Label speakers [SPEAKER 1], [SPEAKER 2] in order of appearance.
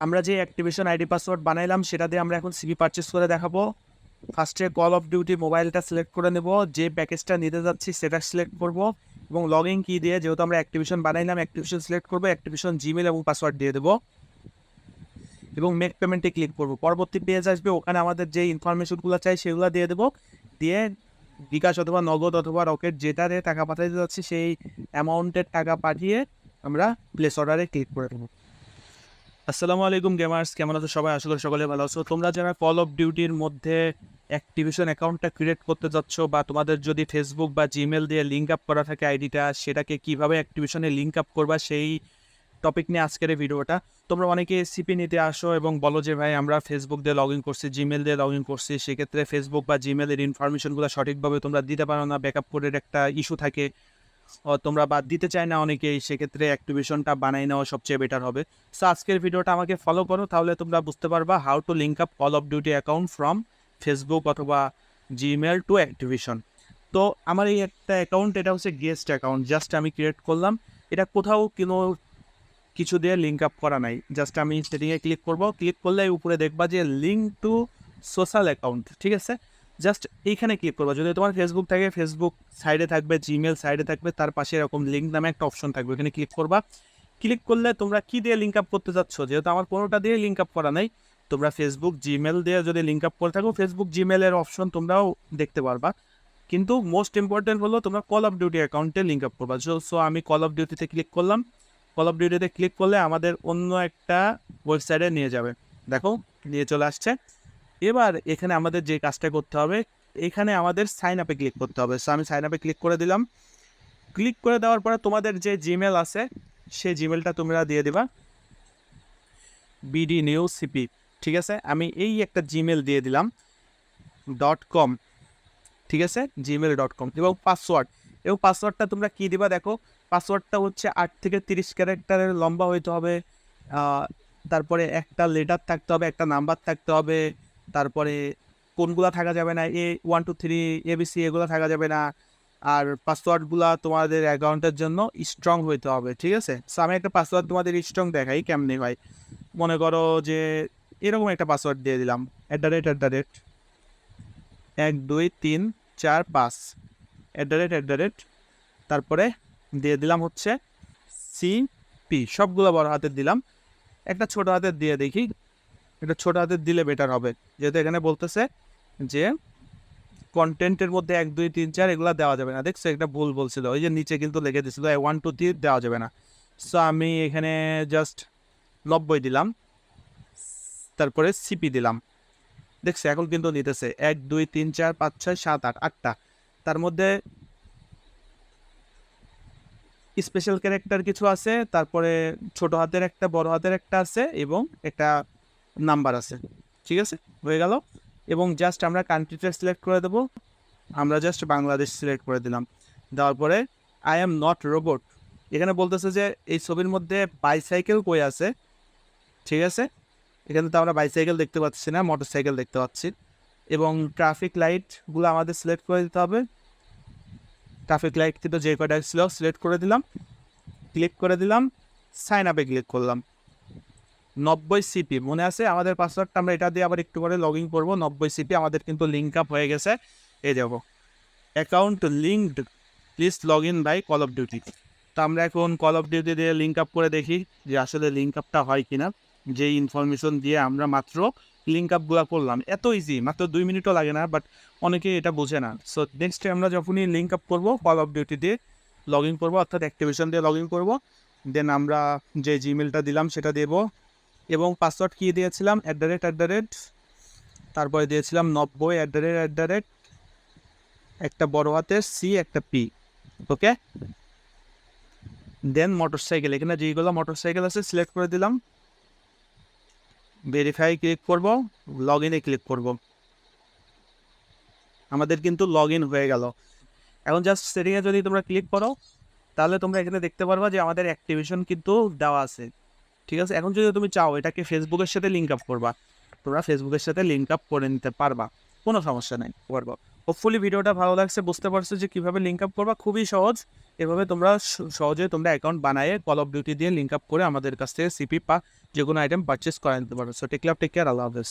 [SPEAKER 1] আমরা যে activation ID password বানাইলাম সেটা দিয়ে আমরা এখন সিভি পারচেস করে দেখাবো। ফার্স্টে কল অফ ডিউটি মোবাইলটা সিলেক্ট করে নেব, যে প্যাকেজটা নিতে যাচ্ছি সেটা সিলেক্ট করব এবং লগ ইন কি দিয়ে, যেহেতু আমরা অ্যাক্টিভেশন বানাইলাম, অ্যাক্টিভেশন সিলেক্ট করবো, অ্যাক্টিভেশন জিমেল এবং পাসওয়ার্ড দিয়ে দেবো এবং মেক পেমেন্টে ক্লিক করব। পরবর্তী পেজ আসবে, ওখানে আমাদের যে ইনফরমেশনগুলো চাই সেগুলো দিয়ে দেবো, দিয়ে বিকাশ অথবা নগদ অথবা রকেট যেটাতে টাকা পাঠাতে যাচ্ছি সেই অ্যামাউন্টের টাকা পাঠিয়ে আমরা প্লেস অর্ডারে ক্লিক করে দেবো। আসসালামু আলাইকুম গেমার্স, কেমন আছো সবাই? আশা করি সকলে ভালো আছো। তোমরা যারা কল অফ ডিউটির মধ্যে অ্যাক্টিভেশন অ্যাকাউন্টটা ক্রিয়েট করতে যাচ্ছ, বা তোমাদের যদি ফেসবুক বা জিমেল দিয়ে লিঙ্ক আপ করা থাকে আইডিটা, সেটাকে কীভাবে অ্যাক্টিভেশনে লিঙ্ক আপ করবা সেই টপিক নিয়ে আজকের এই ভিডিওটা। তোমরা অনেকে সিপি নিতে আসো এবং বলো যে ভাই আমরা ফেসবুক দিয়ে লগ ইন করছি, জিমেল দিয়ে লগ ইন করছি, সেক্ষেত্রে ফেসবুক বা জিমেলের ইনফরমেশনগুলো সঠিকভাবে তোমরা দিতে পারো না, ব্যাকআপ কোডের একটা ইস্যু থাকে, তোমরা বাদ দিতে চায় না অনেকেই, সেক্ষেত্রে অ্যাক্টিভেশনটা বানাই নেওয়া সবচেয়ে বেটার হবে। সো আজকের ভিডিওটা আমাকে ফলো করো, তাহলে তোমরা বুঝতে পারবা how to link up call of duty account from Facebook অথবা জিমেল টু অ্যাক্টিভেশন। তো আমার এই একটা অ্যাকাউন্ট, এটা হচ্ছে গেস্ট অ্যাকাউন্ট, জাস্ট আমি ক্রিয়েট করলাম। এটা কোথাও কোনো কিছু দিয়ে লিঙ্ক আপ করা নাই, জাস্ট আমি সেটিংয়ে ক্লিক করব। ক্লিক করলে উপরে দেখবা যে লিঙ্ক টু সোশ্যাল অ্যাকাউন্ট, ঠিক আছে? জাস্ট এইখানে ক্লিক করবা। যদি তোমার ফেসবুক থাকে, ফেসবুক সাইডে থাকবে, জিমেল সাইডে থাকবে, তার পাশে এরকম লিঙ্ক নামে একটা অপশন থাকবে, এখানে ক্লিক করবা। ক্লিক করলে তোমরা কি দিয়ে লিঙ্ক আপ করতে চাচ্ছ, যেহেতু আমার কোনোটা দিয়ে লিঙ্ক আপ করা নাই, তোমরা ফেসবুক জিমেল দিয়ে যদি লিঙ্ক আপ করে থাকো, ফেসবুক জিমেলের অপশন তোমরাও দেখতে পারবা। কিন্তু মোস্ট ইম্পর্টেন্ট হলো তোমরা কল অফ ডিউটি অ্যাকাউন্টে লিঙ্ক আপ করবা। সো আমি কল অফ ডিউটিতে ক্লিক করলাম। কল অফ ডিউটিতে ক্লিক করলে আমাদের অন্য একটা ওয়েবসাইটে নিয়ে যাবে, দেখো নিয়ে চলে আসছে। এবার এখানে আমাদের যে কাজটা করতে হবে, এখানে আমাদের সাইন আপে ক্লিক করতে হবে। সো আমি সাইন আপে ক্লিক করে দিলাম। ক্লিক করে দেওয়ার পরে তোমাদের যে জিমেল আছে সেই জিমেলটা তোমরা দিয়ে দিবা, বিডি নিউজ সিপি, ঠিক আছে? আমি এই একটা জিমেল দিয়ে দিলাম .com, ঠিক আছে, gmail.com, এবং পাসওয়ার্ডটা তোমরা কী দিবা দেখো। পাসওয়ার্ডটা হচ্ছে 8 থেকে 30 ক্যারেক্টারের লম্বা হইতে হবে, তারপরে একটা লেটার থাকতে হবে, একটা নাম্বার থাকতে হবে, তারপরে কোনগুলা থাকা যাবে না, 1 2 3 ABC এগুলো থাকা যাবে না। আর পাসওয়ার্ডগুলা তোমাদের অ্যাকাউন্টের জন্য স্ট্রং হইতে হবে, ঠিক আছে? সো আমি একটা পাসওয়ার্ড তোমাদের স্ট্রং দেখাই কেমনি হয়। মনে করো যে এরকম একটা পাসওয়ার্ড দিয়ে দিলাম, @ 1 2 3 4 5 তারপরে দিয়ে দিলাম হচ্ছে CP, সবগুলো বড় হাতের দিলাম। একটা ছোট হাতের দিয়ে দেখি, এটা ছোট হাতের দিলে বেটার হবে, যেহেতু এখানে বলতেছে যে কন্টেন্টের মধ্যে 1 2 3 4 এগুলো দেওয়া যাবে না। দেখছো এটা ভুল বলছিল, ওই যে নিচে কিন্তু লিখে দিয়েছিল 1 2 3 দেওয়া যাবে না। সো আমি এখানে জাস্ট 90 দিলাম, তারপরে CP দিলাম। দেখছি এখন কিন্তু নিতেছে 1 2 3 4 5 6 7 8 8টা। তার মধ্যে স্পেশাল ক্যারেক্টার কিছু আছে, তারপরে ছোট হাতের একটা, বড় হাতের একটা আছে, এবং একটা নাম্বার আছে, ঠিক আছে? হয়ে গেল। এবং জাস্ট আমরা কান্ট্রিটা সিলেক্ট করে দেবো, আমরা জাস্ট বাংলাদেশ সিলেক্ট করে দিলাম। দেওয়ার পরে আই এম নট রোবট, এখানে বলতেছে যে এই ছবির মধ্যে বাইসাইকেল কই আছে, ঠিক আছে? এখানে তো আমরা বাইসাইকেল দেখতে পাচ্ছি না, মোটর সাইকেল দেখতে পাচ্ছি। এবং ট্রাফিক লাইটগুলো আমাদের সিলেক্ট করে দিতে হবে। ট্রাফিক লাইট কিন্তু যে কয়টা ছিল সিলেক্ট করে দিলাম, ক্লিক করে দিলাম, সাইন আপে ক্লিক করলাম। 90 CP মনে আছে আমাদের পাসওয়ার্ডটা, আমরা এটা দিয়ে আবার একটু করে লগ ইন করবো। 90 CP আমাদের কিন্তু লিঙ্ক আপ হয়ে গেছে। এই যাবো account linked, please log in by call of duty. তো আমরা এখন কল অফ ডিউটি দিয়ে লিঙ্ক আপ করে দেখি যে আসলে লিঙ্ক আপটা হয় কিনা। যে ইনফরমেশন দিয়ে আমরা মাত্র লিঙ্ক আপগুলো করলাম, এত ইজি, মাত্র 2 মিনিটও লাগে না, বাট অনেকে এটা বোঝে না। সো নেক্সট আমরা যখনই লিঙ্ক আপ করবো, কল অফ ডিউটি দিয়ে লগ ইন করবো, অর্থাৎ অ্যাক্টিভেশন দিয়ে লগ ইন করবো, দেন আমরা যে জিমেলটা দিলাম সেটা দেবো, এবং পাসওয়ার্ড কী দিয়েছিলাম, @ তারপরে দিয়েছিলাম 90 @ একটা বড় হাতের C, একটা P, ওকে? দেন মোটরসাইকেল, এখানে যেগুলো মোটরসাইকেল আছে সিলেক্ট করে দিলাম, ভেরিফাই ক্লিক করব, লগ ইনে ক্লিক করব। আমাদের কিন্তু লগ ইন হয়ে গেল। এখন জাস্ট সেটিংয়ে যদি তোমরা ক্লিক করো, তাহলে তোমরা এখানে দেখতে পারবা যে আমাদের অ্যাক্টিভেশন কিন্তু দেওয়া আছে, ঠিক আছে? এখন যদি তুমি চাও এটাকে ফেসবুকের সাথে লিঙ্ক আপ করবা, তোমরা ফেসবুকের সাথে লিঙ্ক আপ করে নিতে পারবা, কোনো সমস্যা নেই, পারবো। হোপফুলি ভিডিওটা ভালো লাগছে, বুঝতে পারছো যে কীভাবে লিঙ্ক আপ করবা, খুবই সহজ। এভাবে তোমরা সহজে তোমরা অ্যাকাউন্ট বানায়ে কল অফ ডিউটি দিয়ে লিঙ্ক আপ করে আমাদের কাছ থেকে CP যে কোনো আইটেম পারচেস করে নিতে পারো। সো টেক কেয়ার, আল্লাহ হাফেজ।